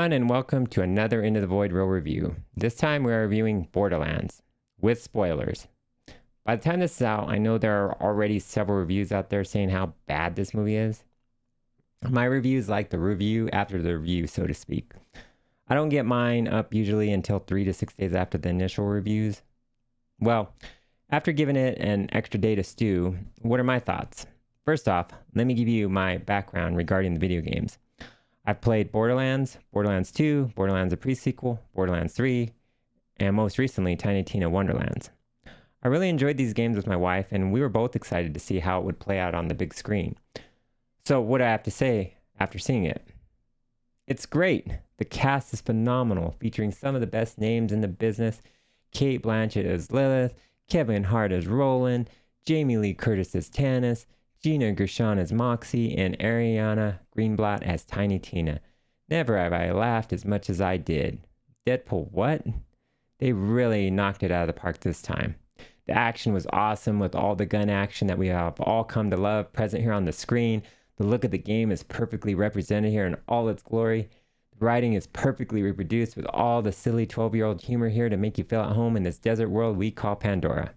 everyone, and welcome to another Into the Void Real review. This time we are reviewing Borderlands, with spoilers. By the time this is out, I know there are already several reviews out there saying how bad this movie is. My review is like the review after the review, so to speak. I don't get mine up usually until 3 to 6 days after the initial reviews. Well, after giving it an extra day to stew, what are my thoughts? First off, let me give you my background regarding the video games. I've played Borderlands, Borderlands 2, Borderlands a pre-sequel, Borderlands 3, and most recently Tiny Tina Wonderlands. I really enjoyed these games with my wife, and we were both excited to see how it would play out on the big screen. So what do I have to say after seeing it? It's great. The cast is phenomenal, featuring some of the best names in the business. Cate Blanchett as Lilith, Kevin Hart as Roland, Jamie Lee Curtis as Tannis, Gina Gershon as Moxie, and Ariana Greenblatt as Tiny Tina. Never have I laughed as much as I did. Deadpool what? They really knocked it out of the park this time. The action was awesome with all the gun action that we have all come to love present here on the screen. The look of the game is perfectly represented here in all its glory. The writing is perfectly reproduced with all the silly 12-year-old humor here to make you feel at home in this desert world we call Pandora.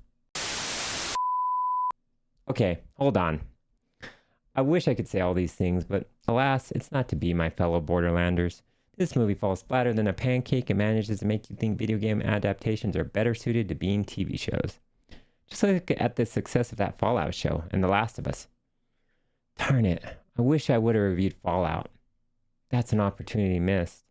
Okay, hold on. I wish I could say all these things, but alas, it's not to be, my fellow Borderlanders. This movie falls flatter than a pancake and manages to make you think video game adaptations are better suited to being TV shows. Just look at the success of that Fallout show and The Last of Us. Darn it, I wish I would have reviewed Fallout. That's an opportunity missed.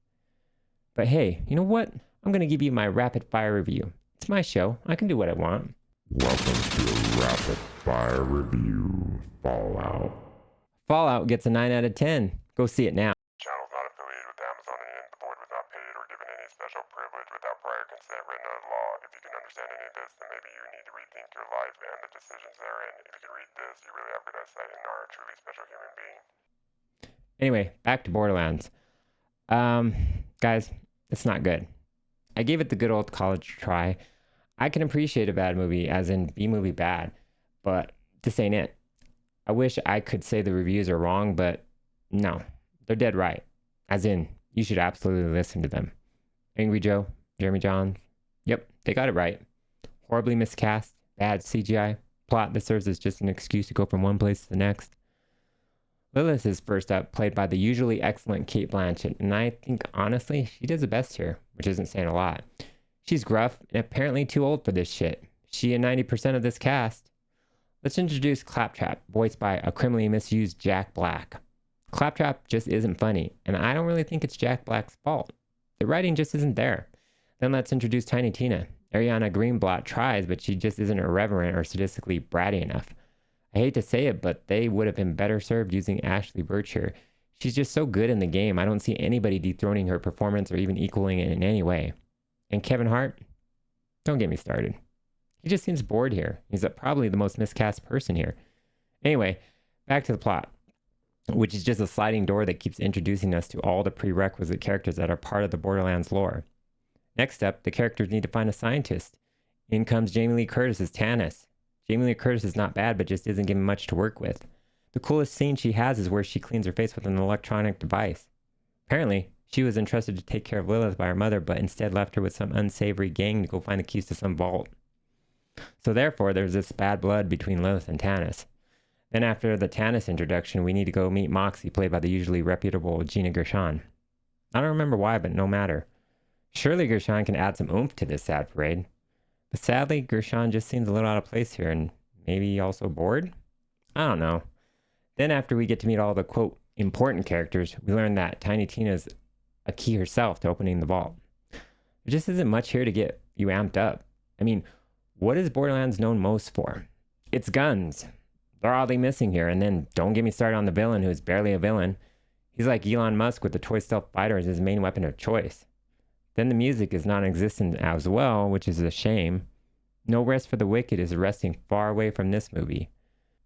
But hey, you know what? I'm going to give you my rapid fire review. It's my show. I can do what I want. Welcome to a rapid fire review, Fallout. Fallout gets a 9 out of 10. Go see it now. Channel's not affiliated with Amazon and the Void was not paid or given any special privilege without prior consent written into law. If you can understand any of this, then maybe you need to rethink your life and the decisions therein. If you can read this, you really have good eyesight and are a truly special human being. Anyway, back to Borderlands. Guys, it's not good. I gave it the good old college try. I can appreciate a bad movie, as in B-movie bad, but this ain't it. I wish I could say the reviews are wrong, but no, they're dead right. As in, you should absolutely listen to them. Angry Joe, Jeremy Johns, yep, they got it right. Horribly miscast, bad CGI, plot that serves as just an excuse to go from one place to the next. Lilith is first up, played by the usually excellent Cate Blanchett, and I think honestly, she does the best here, which isn't saying a lot. She's gruff and apparently too old for this shit. She and 90% of this cast. Let's introduce Claptrap, voiced by a criminally misused Jack Black. Claptrap just isn't funny, and I don't really think it's Jack Black's fault. The writing just isn't there. Then let's introduce Tiny Tina. Ariana Greenblatt tries, but she just isn't irreverent or sadistically bratty enough. I hate to say it, but they would have been better served using Ashley Birch here. She's just so good in the game, I don't see anybody dethroning her performance or even equaling it in any way. And Kevin Hart? Don't get me started. He just seems bored here. He's probably the most miscast person here. Anyway, back to the plot, which is just a sliding door that keeps introducing us to all the prerequisite characters that are part of the Borderlands lore. Next up, the characters need to find a scientist. In comes Jamie Lee Curtis as Tannis. Jamie Lee Curtis is not bad, but just isn't given much to work with. The coolest scene she has is where she cleans her face with an electronic device. Apparently, she was entrusted to take care of Lilith by her mother, but instead left her with some unsavory gang to go find the keys to some vault. So therefore, there's this bad blood between Lilith and Tannis. Then after the Tannis introduction, we need to go meet Moxie, played by the usually reputable Gina Gershon. I don't remember why, but no matter. Surely Gershon can add some oomph to this sad parade. But sadly, Gershon just seems a little out of place here, and maybe also bored? I don't know. Then after we get to meet all the, quote, important characters, we learn that Tiny Tina's a key herself to opening the vault. There just isn't much here to get you amped up. I mean, what is Borderlands known most for? It's guns. They're oddly missing here, and then don't get me started on the villain, who is barely a villain. He's like Elon Musk with the toy stealth fighter as his main weapon of choice. Then the music is non-existent as well, which is a shame. No Rest for the Wicked is resting far away from this movie.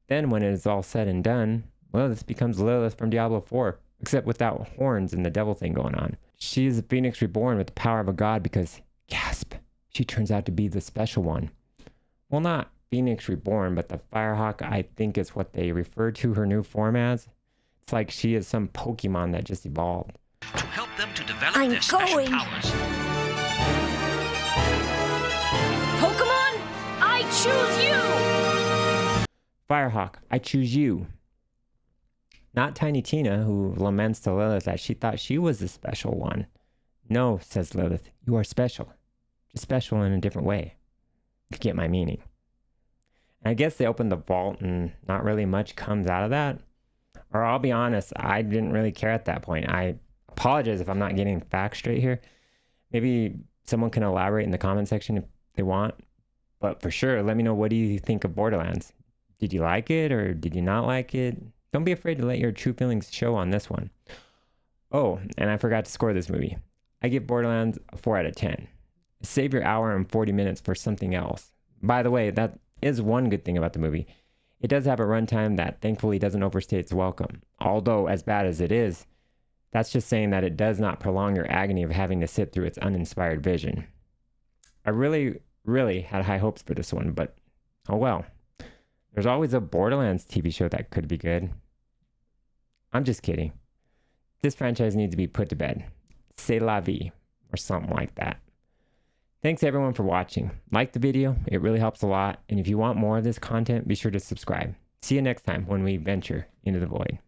Then when it is all said and done, well, this becomes Lilith from Diablo 4, except without horns and the devil thing going on. She is a phoenix reborn with the power of a god because, gasp, she turns out to be the special one. Well, not Phoenix Reborn, but the Firehawk, I think is what they refer to her new form as. It's like she is some Pokemon that just evolved. To help them to develop I'm their special going. powers. Pokemon, I choose you! Firehawk, I choose you. Not Tiny Tina, who laments to Lilith that she thought she was the special one. No, says Lilith, you are special. Just special in a different way. If you get my meaning. And I guess they opened the vault and not really much comes out of that. Or I'll be honest, I didn't really care at that point. I apologize if I'm not getting facts straight here. Maybe someone can elaborate in the comment section if they want. But for sure, let me know, what do you think of Borderlands? Did you like it or did you not like it? Don't be afraid to let your true feelings show on this one. Oh, and I forgot to score this movie. I give Borderlands a 4 out of 10. Save your hour and 40 minutes for something else. By the way, that is one good thing about the movie. It does have a runtime that thankfully doesn't overstay its welcome. Although, as bad as it is, that's just saying that it does not prolong your agony of having to sit through its uninspired vision. I really had high hopes for this one, but oh well. There's always a Borderlands TV show that could be good. I'm just kidding. This franchise needs to be put to bed. C'est la vie, or something like that. Thanks everyone for watching. Like the video, it really helps a lot. And if you want more of this content, be sure to subscribe. See you next time when we venture into the void.